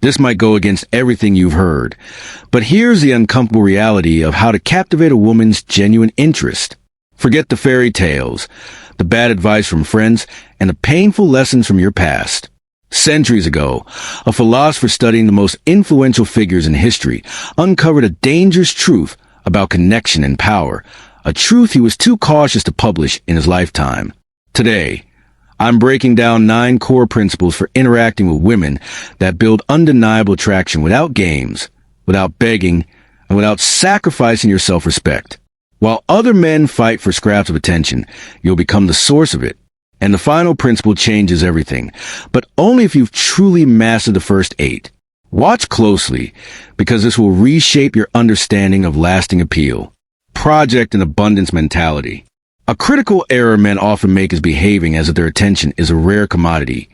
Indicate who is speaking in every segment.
Speaker 1: This might go against everything you've heard, but here's the uncomfortable reality of how to captivate a woman's genuine interest. Forget the fairy tales, the bad advice from friends, and the painful lessons from your past. Centuries ago, a philosopher studying the most influential figures in history uncovered a dangerous truth about connection and power, a truth he was too cautious to publish in his lifetime. Today, I'm breaking down 9 core principles for interacting with women that build undeniable attraction without games, without begging, and without sacrificing your self-respect. While other men fight for scraps of attention, you'll become the source of it. And the final principle changes everything, but only if you've truly mastered the first 8. Watch closely, because this will reshape your understanding of lasting appeal. Project and abundance mentality. A critical error men often make is behaving as if their attention is a rare commodity,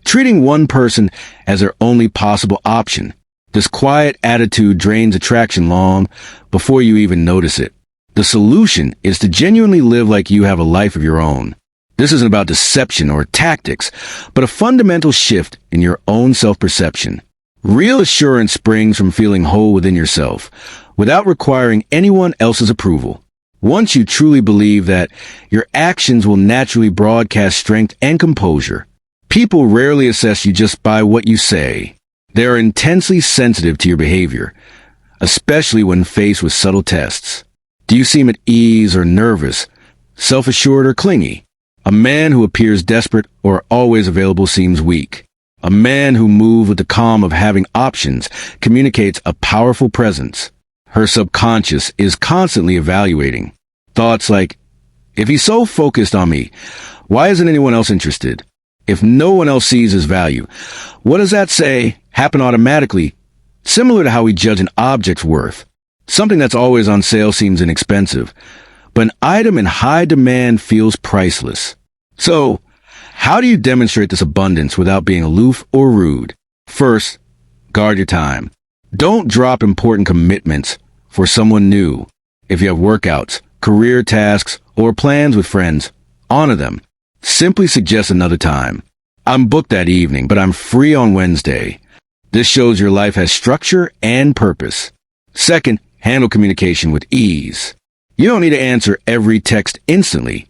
Speaker 1: treating one person as their only possible option. This quiet attitude drains attraction long before you even notice it. The solution is to genuinely live like you have a life of your own. This isn't about deception or tactics, but a fundamental shift in your own self-perception. Real assurance springs from feeling whole within yourself, without requiring anyone else's approval. Once you truly believe that, your actions will naturally broadcast strength and composure. People rarely assess you just by what you say. They are intensely sensitive to your behavior, especially when faced with subtle tests. Do you seem at ease or nervous, self-assured or clingy? A man who appears desperate or always available seems weak. A man who moves with the calm of having options communicates a powerful presence. Her subconscious is constantly evaluating. Thoughts like, if he's so focused on me, why isn't anyone else interested? If no one else sees his value, what does that say? Happen automatically, similar to how we judge an object's worth. Something that's always on sale seems inexpensive, but an item in high demand feels priceless. So, how do you demonstrate this abundance without being aloof or rude? First, guard your time. Don't drop important commitments for someone new. If you have workouts, career tasks, or plans with friends, honor them. Simply suggest another time. I'm booked that evening, but I'm free on Wednesday. This shows your life has structure and purpose. Second, handle communication with ease. You don't need to answer every text instantly,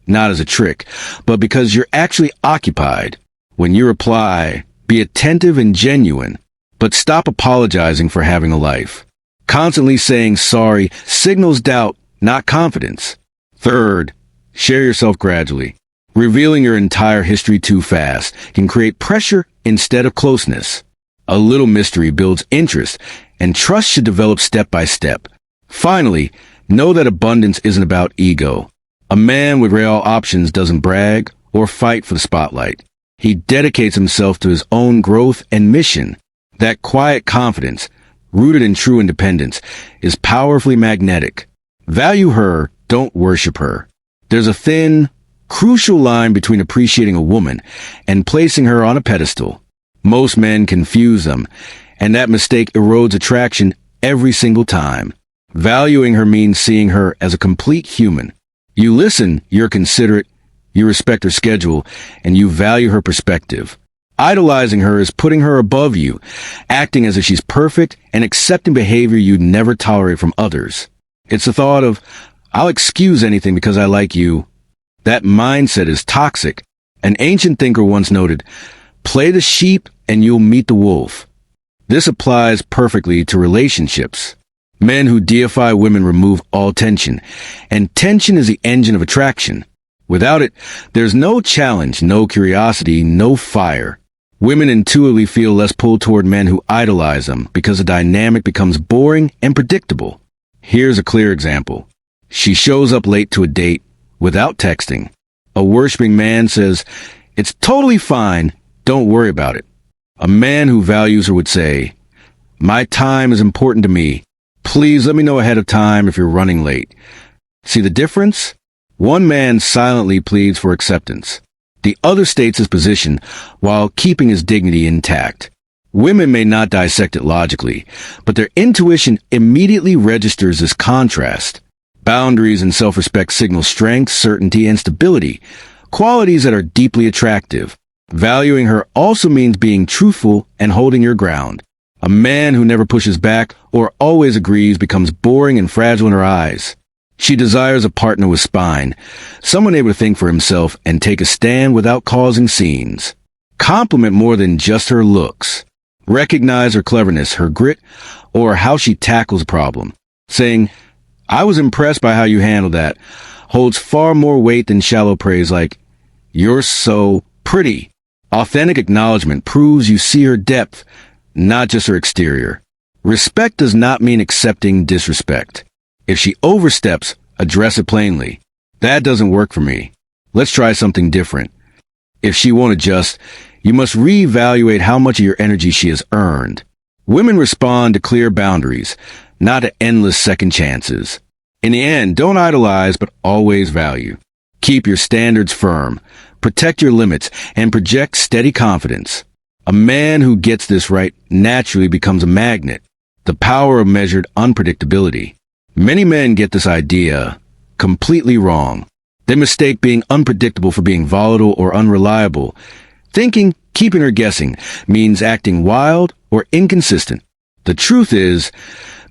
Speaker 1: not as a trick, but because you're actually occupied. When you reply, be attentive and genuine, but stop apologizing for having a life. Constantly saying sorry signals doubt, not confidence. Third, share yourself gradually. Revealing your entire history too fast can create pressure instead of closeness. A little mystery builds interest, and trust should develop step by step. Finally, know that abundance isn't about ego. A man with real options doesn't brag or fight for the spotlight. He dedicates himself to his own growth and mission. That quiet confidence, rooted in true independence, is powerfully magnetic. Value her, don't worship her. There's a thin, crucial line between appreciating a woman and placing her on a pedestal. Most men confuse them, and that mistake erodes attraction every single time. Valuing her means seeing her as a complete human. You listen, you're considerate, you respect her schedule, and you value her perspective. Idolizing her is putting her above you, acting as if she's perfect and accepting behavior you'd never tolerate from others. It's the thought of, I'll excuse anything because I like you. That mindset is toxic. An ancient thinker once noted, play the sheep and you'll meet the wolf. This applies perfectly to relationships. Men who deify women remove all tension, and tension is the engine of attraction. Without it, there's no challenge, no curiosity, no fire. Women intuitively feel less pulled toward men who idolize them because the dynamic becomes boring and predictable. Here's a clear example. She shows up late to a date without texting. A worshiping man says, "It's totally fine, don't worry about it." A man who values her would say, "My time is important to me. Please let me know ahead of time if you're running late." See the difference? One man silently pleads for acceptance. The other states his position while keeping his dignity intact. Women may not dissect it logically, but their intuition immediately registers this contrast. Boundaries and self-respect signal strength, certainty, and stability, qualities that are deeply attractive. Valuing her also means being truthful and holding your ground. A man who never pushes back or always agrees becomes boring and fragile in her eyes. She desires a partner with spine, someone able to think for himself and take a stand without causing scenes. Compliment more than just her looks. Recognize her cleverness, her grit, or how she tackles a problem. Saying, "I was impressed by how you handled that," holds far more weight than shallow praise like, "You're so pretty." Authentic acknowledgement proves you see her depth, not just her exterior. Respect does not mean accepting disrespect. If she oversteps, address it plainly. "That doesn't work for me. Let's try something different." If she won't adjust, you must reevaluate how much of your energy she has earned. Women respond to clear boundaries, not to endless second chances. In the end, don't idolize, but always value. Keep your standards firm, protect your limits, and project steady confidence. A man who gets this right naturally becomes a magnet. The power of measured unpredictability. Many men get this idea completely wrong. They mistake being unpredictable for being volatile or unreliable, thinking keeping her guessing means acting wild or inconsistent. The truth is,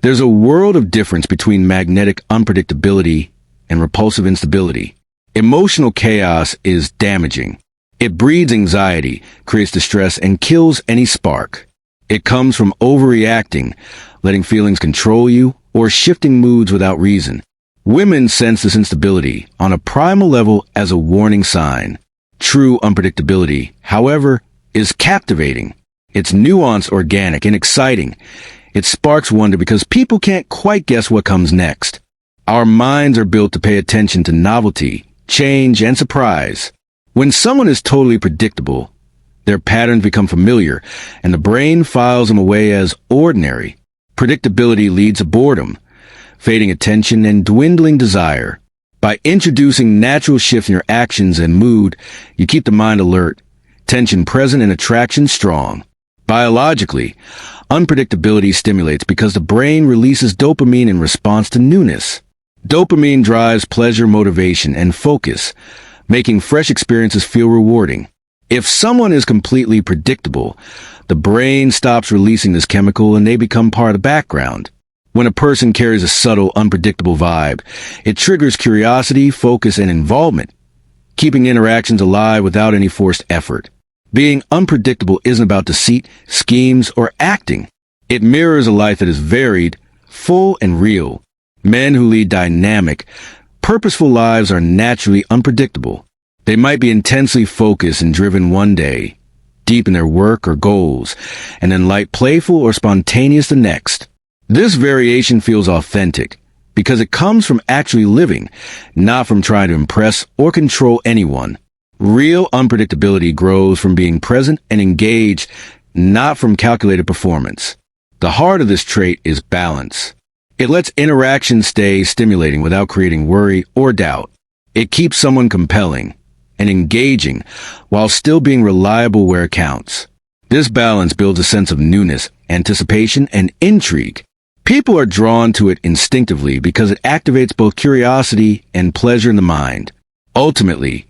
Speaker 1: there's a world of difference between magnetic unpredictability and repulsive instability. Emotional chaos is damaging. It breeds anxiety, creates distress, and kills any spark. It comes from overreacting, letting feelings control you, or shifting moods without reason. Women sense this instability on a primal level as a warning sign. True unpredictability, however, is captivating. It's nuanced, organic, and exciting. It sparks wonder because people can't quite guess what comes next. Our minds are built to pay attention to novelty, change, and surprise. When someone is totally predictable, their patterns become familiar, and the brain files them away as ordinary. Predictability leads to boredom, fading attention, and dwindling desire. By introducing natural shifts in your actions and mood, you keep the mind alert, tension present, and attraction strong. Biologically, unpredictability stimulates because the brain releases dopamine in response to newness. Dopamine drives pleasure, motivation, and focus, making fresh experiences feel rewarding. If someone is completely predictable, the brain stops releasing this chemical and they become part of the background. When a person carries a subtle, unpredictable vibe, it triggers curiosity, focus, and involvement, keeping interactions alive without any forced effort. Being unpredictable isn't about deceit, schemes, or acting. It mirrors a life that is varied, full, and real. Men who lead dynamic, purposeful lives are naturally unpredictable. They might be intensely focused and driven one day, deep in their work or goals, and then light, playful, or spontaneous the next. This variation feels authentic because it comes from actually living, not from trying to impress or control anyone. Real unpredictability grows from being present and engaged, not from calculated performance. The heart of this trait is balance. It lets interactions stay stimulating without creating worry or doubt. It keeps someone compelling and engaging while still being reliable where it counts. This balance builds a sense of newness, anticipation, and intrigue. People are drawn to it instinctively because it activates both curiosity and pleasure in the mind. Ultimately,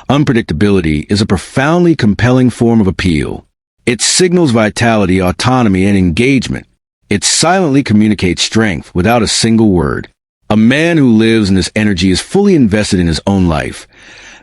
Speaker 1: unpredictability is a profoundly compelling form of appeal. It signals vitality, autonomy, and engagement. It silently communicates strength without a single word. A man who lives in this energy is fully invested in his own life,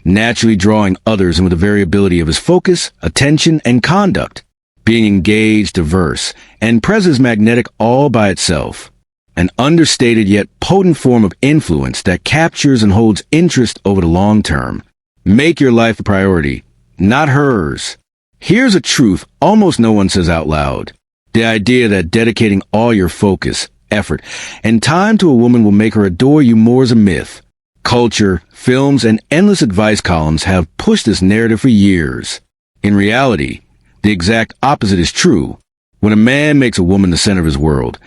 Speaker 1: naturally drawing others in with the variability of his focus, attention, and conduct. Being engaged, diverse, and present is magnetic all by itself. An understated yet potent form of influence that captures and holds interest over the long term. Make your life a priority, not hers. Here's a truth almost no one says out loud. The idea that dedicating all your focus, effort, and time to a woman will make her adore you more is a myth. Culture, films, and endless advice columns have pushed this narrative for years. In reality, the exact opposite is true. When a man makes a woman the center of his world,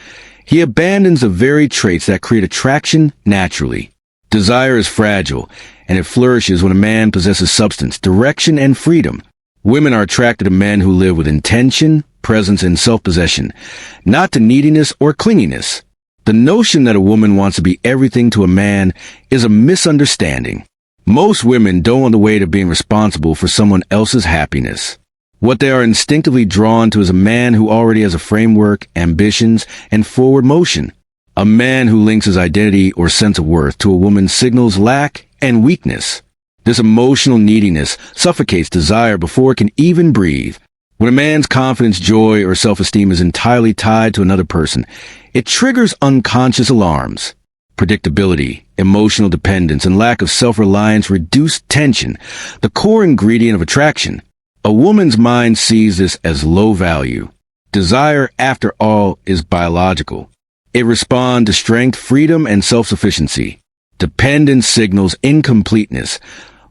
Speaker 1: he abandons the very traits that create attraction naturally. Desire is fragile, and it flourishes when a man possesses substance, direction, and freedom. Women are attracted to men who live with intention, presence, and self-possession, not to neediness or clinginess. The notion that a woman wants to be everything to a man is a misunderstanding. Most women don't want the weight of being responsible for someone else's happiness. What they are instinctively drawn to is a man who already has a framework, ambitions, and forward motion. A man who links his identity or sense of worth to a woman's signals lack and weakness. This emotional neediness suffocates desire before it can even breathe. When a man's confidence, joy, or self-esteem is entirely tied to another person, it triggers unconscious alarms. Predictability, emotional dependence, and lack of self-reliance reduce tension, the core ingredient of attraction. A woman's mind sees this as low value. Desire, after all, is biological. It responds to strength, freedom, and self-sufficiency. Dependence signals incompleteness,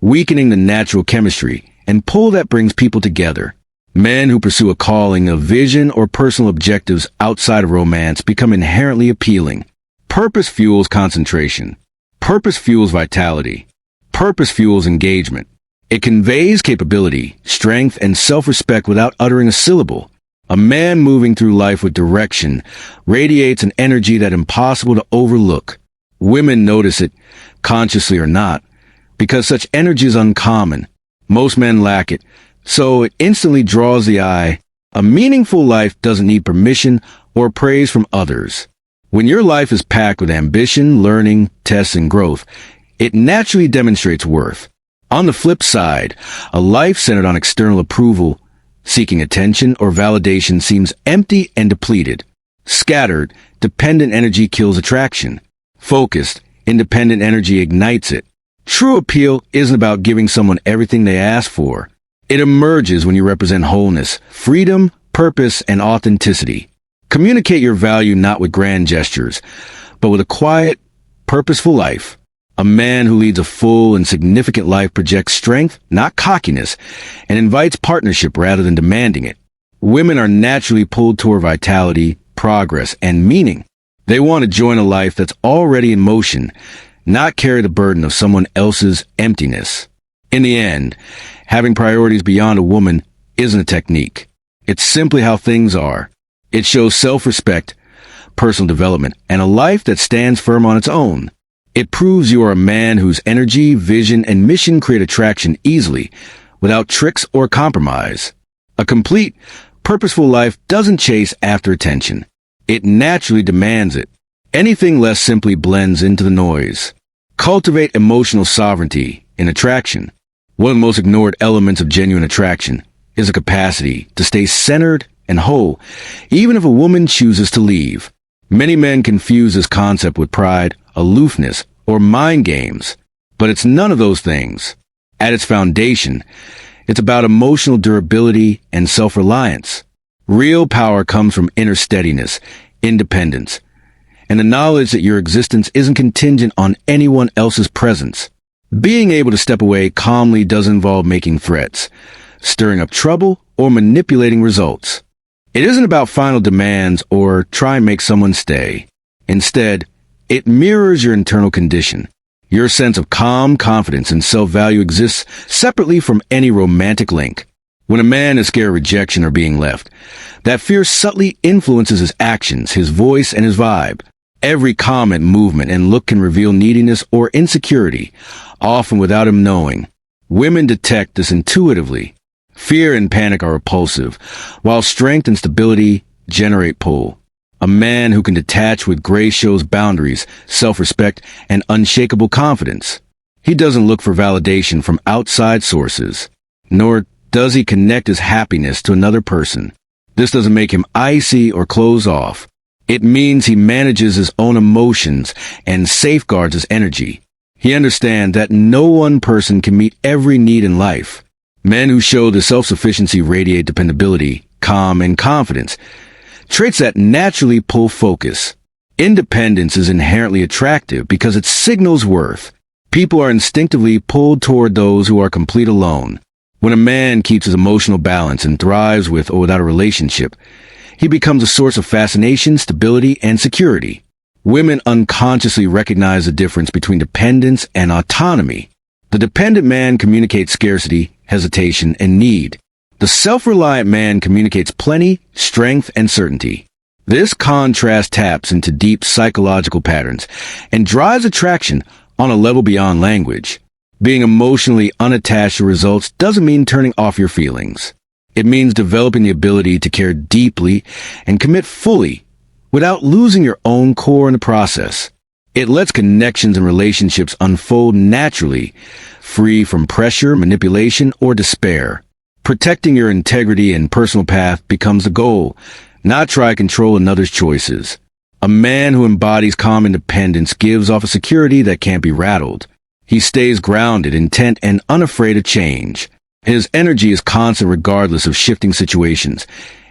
Speaker 1: weakening the natural chemistry and pull that brings people together. Men who pursue a calling, a vision, or personal objectives outside of romance become inherently appealing. Purpose fuels concentration. Purpose fuels vitality. Purpose fuels engagement. It conveys capability, strength, and self-respect without uttering a syllable. A man moving through life with direction radiates an energy that is impossible to overlook. Women notice it, consciously or not, because such energy is uncommon. Most men lack it, so it instantly draws the eye. A meaningful life doesn't need permission or praise from others. When your life is packed with ambition, learning, tests, and growth, it naturally demonstrates worth. On the flip side, a life centered on external approval, seeking attention or validation seems empty and depleted. Scattered, dependent energy kills attraction. Focused, independent energy ignites it. True appeal isn't about giving someone everything they ask for. It emerges when you represent wholeness, freedom, purpose, and authenticity. Communicate your value not with grand gestures, but with a quiet, purposeful life. A man who leads a full and significant life projects strength, not cockiness, and invites partnership rather than demanding it. Women are naturally pulled toward vitality, progress, and meaning. They want to join a life that's already in motion, not carry the burden of someone else's emptiness. In the end, having priorities beyond a woman isn't a technique. It's simply how things are. It shows self-respect, personal development, and a life that stands firm on its own. It proves you are a man whose energy, vision, and mission create attraction easily, without tricks or compromise. A complete, purposeful life doesn't chase after attention. It naturally demands it. Anything less simply blends into the noise. Cultivate emotional sovereignty in attraction. One of the most ignored elements of genuine attraction is a capacity to stay centered and whole, even if a woman chooses to leave. Many men confuse this concept with pride, aloofness, or mind games, but it's none of those things. At its foundation, it's about emotional durability and self-reliance. Real power comes from inner steadiness, independence, and the knowledge that your existence isn't contingent on anyone else's presence. Being able to step away calmly doesn't involve making threats, stirring up trouble, or manipulating results. It isn't about final demands or try and make someone stay. Instead, it mirrors your internal condition. Your sense of calm, confidence, and self-value exists separately from any romantic link. When a man is scared of rejection or being left, that fear subtly influences his actions, his voice, and his vibe. Every comment, movement, and look can reveal neediness or insecurity, often without him knowing. Women detect this intuitively. Fear and panic are repulsive, while strength and stability generate pull. A man who can detach with grace shows boundaries, self-respect, and unshakable confidence. He doesn't look for validation from outside sources, nor does he connect his happiness to another person. This doesn't make him icy or close off. It means he manages his own emotions and safeguards his energy. He understands that no one person can meet every need in life. Men who show the self-sufficiency radiate dependability, calm, and confidence, traits that naturally pull focus. Independence is inherently attractive because it signals worth. People are instinctively pulled toward those who are complete alone. When a man keeps his emotional balance and thrives with or without a relationship, he becomes a source of fascination, stability, and security. Women unconsciously recognize the difference between dependence and autonomy. The dependent man communicates scarcity, hesitation, and need. The self-reliant man communicates plenty, strength, and certainty. This contrast taps into deep psychological patterns and drives attraction on a level beyond language. Being emotionally unattached to results doesn't mean turning off your feelings. It means developing the ability to care deeply and commit fully without losing your own core in the process. It lets connections and relationships unfold naturally, free from pressure, manipulation, or despair. Protecting your integrity and personal path becomes the goal, not try to control another's choices. A man who embodies calm independence gives off a security that can't be rattled. He stays grounded, intent, and unafraid of change. His energy is constant regardless of shifting situations,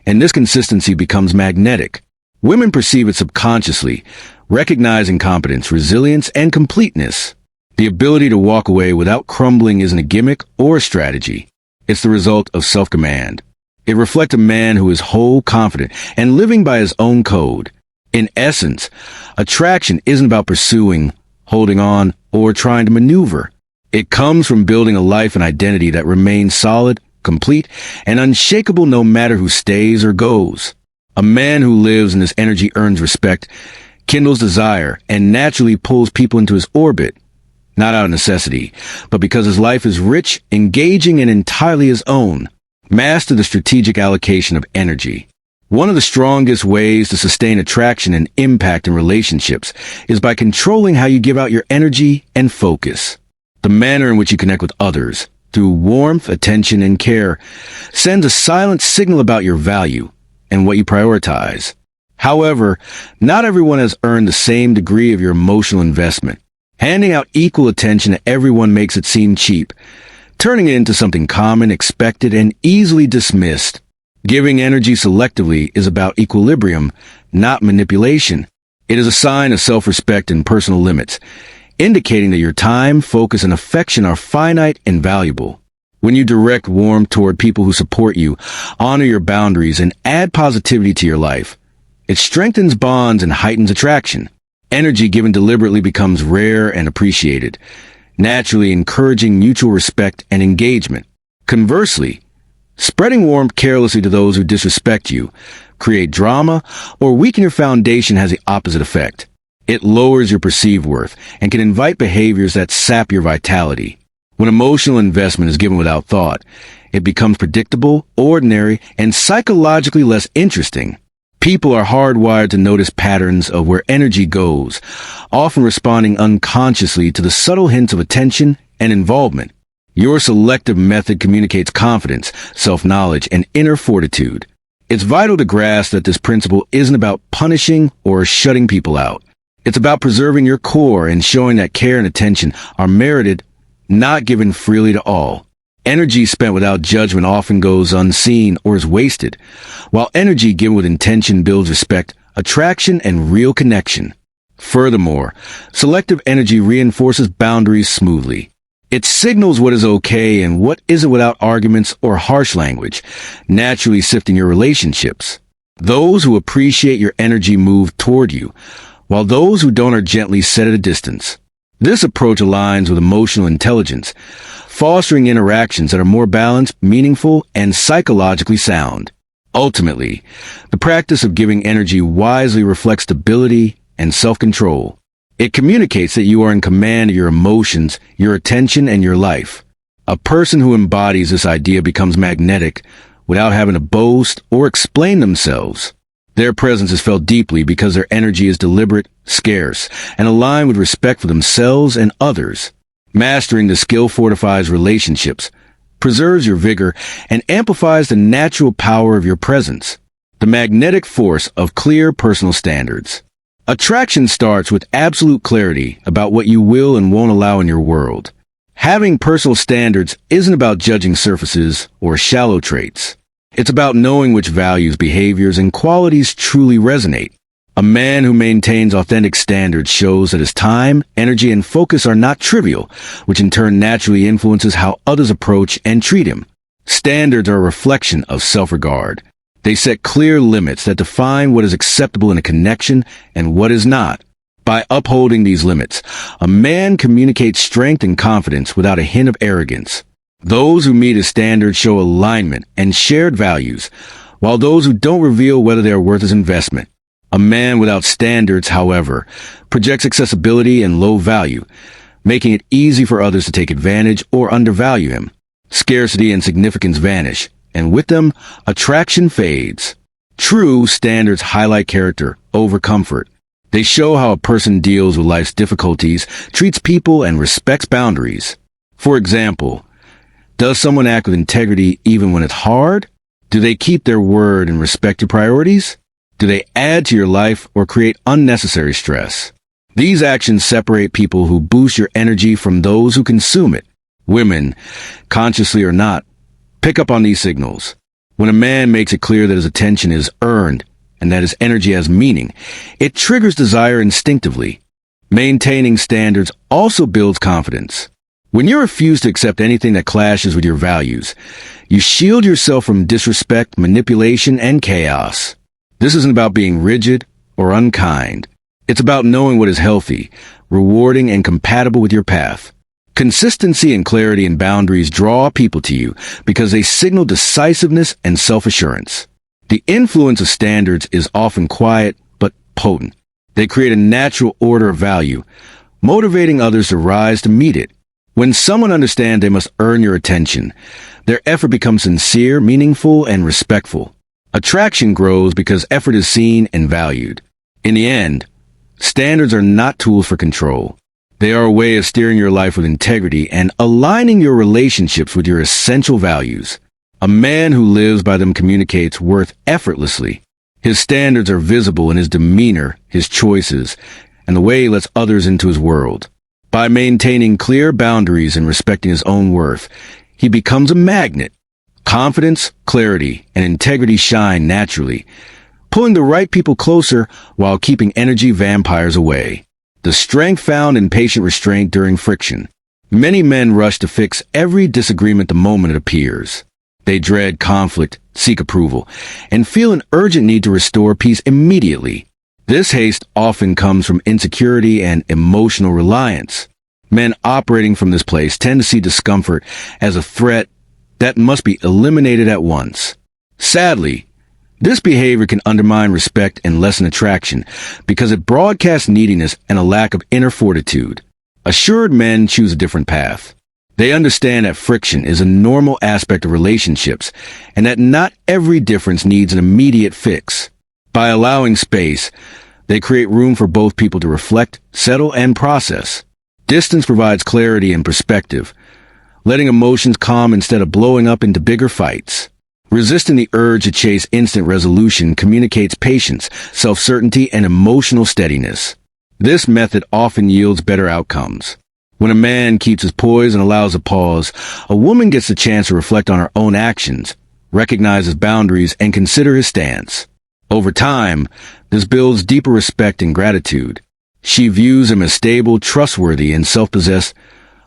Speaker 1: and this consistency becomes magnetic. Women perceive it subconsciously, recognizing competence, resilience, and completeness. The ability to walk away without crumbling isn't a gimmick or a strategy. It's the result of self-command. It reflects a man who is whole, confident, and living by his own code. In essence, attraction isn't about pursuing, holding on, or trying to maneuver. It comes from building a life and identity that remains solid, complete, and unshakable no matter who stays or goes. A man who lives in this energy earns respect, kindles desire, and naturally pulls people into his orbit, not out of necessity, but because his life is rich, engaging, and entirely his own. Master the strategic allocation of energy. One of the strongest ways to sustain attraction and impact in relationships is by controlling how you give out your energy and focus. The manner in which you connect with others, through warmth, attention, and care, sends a silent signal about your value and what you prioritize. However, not everyone has earned the same degree of your emotional investment. Handing out equal attention to everyone makes it seem cheap, turning it into something common, expected, and easily dismissed. Giving energy selectively is about equilibrium, not manipulation. It is a sign of self-respect and personal limits, indicating that your time, focus, and affection are finite and valuable. When you direct warmth toward people who support you, honor your boundaries, and add positivity to your life, it strengthens bonds and heightens attraction. Energy given deliberately becomes rare and appreciated, naturally encouraging mutual respect and engagement. Conversely, spreading warmth carelessly to those who disrespect you, create drama, or weaken your foundation has the opposite effect. It lowers your perceived worth and can invite behaviors that sap your vitality. When emotional investment is given without thought, it becomes predictable, ordinary, and psychologically less interesting. People are hardwired to notice patterns of where energy goes, often responding unconsciously to the subtle hints of attention and involvement. Your selective method communicates confidence, self-knowledge, and inner fortitude. It's vital to grasp that this principle isn't about punishing or shutting people out. It's about preserving your core and showing that care and attention are merited, not given freely to all. Energy spent without judgment often goes unseen or is wasted, while energy given with intention builds respect, attraction, and real connection. Furthermore, selective energy reinforces boundaries smoothly. It signals what is okay and what isn't without arguments or harsh language, naturally sifting your relationships. Those who appreciate your energy move toward you, while those who don't are gently set at a distance. This approach aligns with emotional intelligence, fostering interactions that are more balanced, meaningful, and psychologically sound. Ultimately, the practice of giving energy wisely reflects stability and self-control. It communicates that you are in command of your emotions, your attention, and your life. A person who embodies this idea becomes magnetic without having to boast or explain themselves. Their presence is felt deeply because their energy is deliberate, scarce, and aligned with respect for themselves and others. Mastering the skill fortifies relationships, preserves your vigor, and amplifies the natural power of your presence. The magnetic force of clear personal standards. Attraction starts with absolute clarity about what you will and won't allow in your world. Having personal standards isn't about judging surfaces or shallow traits. It's about knowing which values, behaviors, and qualities truly resonate. A man who maintains authentic standards shows that his time, energy, and focus are not trivial, which in turn naturally influences how others approach and treat him. Standards are a reflection of self-regard. They set clear limits that define what is acceptable in a connection and what is not. By upholding these limits, a man communicates strength and confidence without a hint of arrogance. Those who meet his standards show alignment and shared values, while those who don't reveal whether they are worth his investment. A man without standards, however, projects accessibility and low value, making it easy for others to take advantage or undervalue him. Scarcity and significance vanish, and with them, attraction fades. True standards highlight character over comfort. They show how a person deals with life's difficulties, treats people, and respects boundaries. For example, does someone act with integrity even when it's hard? Do they keep their word and respect your priorities? Do they add to your life or create unnecessary stress? These actions separate people who boost your energy from those who consume it. Women, consciously or not, pick up on these signals. When a man makes it clear that his attention is earned and that his energy has meaning, it triggers desire instinctively. Maintaining standards also builds confidence. When you refuse to accept anything that clashes with your values, you shield yourself from disrespect, manipulation, and chaos. This isn't about being rigid or unkind. It's about knowing what is healthy, rewarding, and compatible with your path. Consistency and clarity in boundaries draw people to you because they signal decisiveness and self-assurance. The influence of standards is often quiet but potent. They create a natural order of value, motivating others to rise to meet it. When someone understands they must earn your attention, their effort becomes sincere, meaningful, and respectful. Attraction grows because effort is seen and valued. In the end, standards are not tools for control. They are a way of steering your life with integrity and aligning your relationships with your essential values. A man who lives by them communicates worth effortlessly. His standards are visible in his demeanor, his choices, and the way he lets others into his world. By maintaining clear boundaries and respecting his own worth, he becomes a magnet. Confidence, clarity, and integrity shine naturally, pulling the right people closer while keeping energy vampires away. The strength found in patient restraint during friction. Many men rush to fix every disagreement the moment it appears. They dread conflict, seek approval, and feel an urgent need to restore peace immediately. This haste often comes from insecurity and emotional reliance. Men operating from this place tend to see discomfort as a threat that must be eliminated at once. Sadly, this behavior can undermine respect and lessen attraction because it broadcasts neediness and a lack of inner fortitude. Assured men choose a different path. They understand that friction is a normal aspect of relationships and that not every difference needs an immediate fix. By allowing space, they create room for both people to reflect, settle, and process. Distance provides clarity and perspective, letting emotions calm instead of blowing up into bigger fights. Resisting the urge to chase instant resolution communicates patience, self-certainty, and emotional steadiness. This method often yields better outcomes. When a man keeps his poise and allows a pause, a woman gets the chance to reflect on her own actions, recognize his boundaries, and consider his stance. Over time, this builds deeper respect and gratitude. She views him as stable, trustworthy, and self-possessed,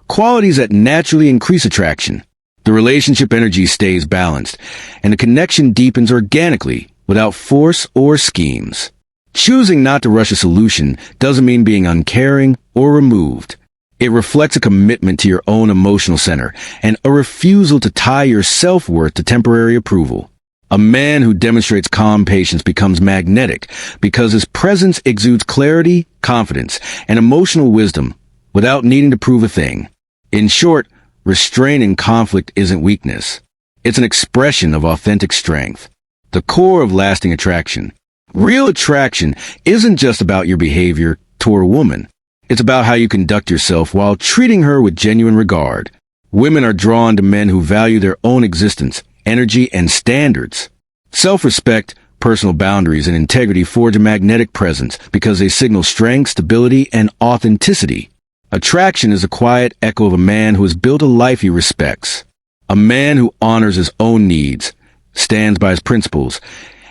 Speaker 1: qualities that naturally increase attraction. The relationship energy stays balanced, and the connection deepens organically without force or schemes. Choosing not to rush a solution doesn't mean being uncaring or removed. It reflects a commitment to your own emotional center and a refusal to tie your self-worth to temporary approval. A man who demonstrates calm patience becomes magnetic because his presence exudes clarity, confidence, and emotional wisdom without needing to prove a thing. In short, restraint in conflict isn't weakness. It's an expression of authentic strength, the core of lasting attraction. Real attraction isn't just about your behavior toward a woman. It's about how you conduct yourself while treating her with genuine regard. Women are drawn to men who value their own existence, energy, and standards. Self-respect, personal boundaries, and integrity forge a magnetic presence because they signal strength, stability, and authenticity. Attraction is a quiet echo of a man who has built a life he respects. A man who honors his own needs, stands by his principles,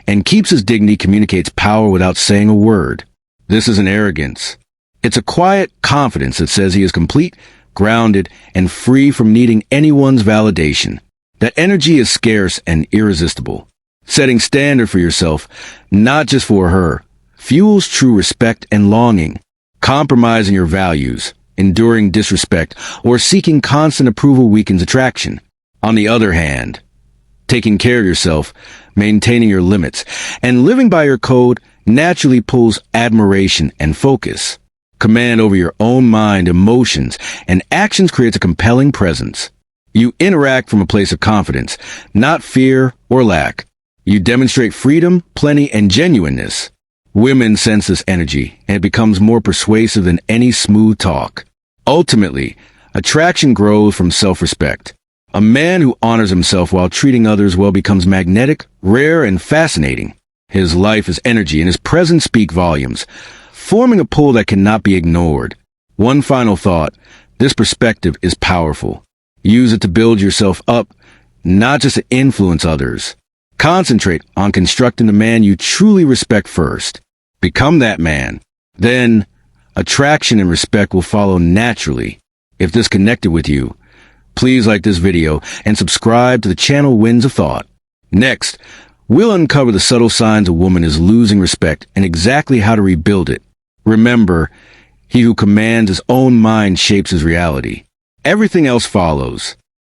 Speaker 1: and keeps his dignity communicates power without saying a word. This isn't arrogance. It's a quiet confidence that says he is complete, grounded, and free from needing anyone's validation. That energy is scarce and irresistible. Setting standard for yourself, not just for her, fuels true respect and longing. Compromising your values, enduring disrespect, or seeking constant approval weakens attraction. On the other hand, taking care of yourself, maintaining your limits, and living by your code naturally pulls admiration and focus. Command over your own mind, emotions, and actions creates a compelling presence. You interact from a place of confidence, not fear or lack. You demonstrate freedom, plenty, and genuineness. Women sense this energy, and it becomes more persuasive than any smooth talk. Ultimately, attraction grows from self-respect. A man who honors himself while treating others well becomes magnetic, rare, and fascinating. His life is energy, and his presence speak volumes, forming a pull that cannot be ignored. One final thought: this perspective is powerful. Use it to build yourself up, not just to influence others. Concentrate on constructing the man you truly respect first. Become that man. Then, attraction and respect will follow naturally. If this connected with you, please like this video and subscribe to the channel Winds of Thought. Next, we'll uncover the subtle signs a woman is losing respect and exactly how to rebuild it. Remember, he who commands his own mind shapes his reality. Everything else follows.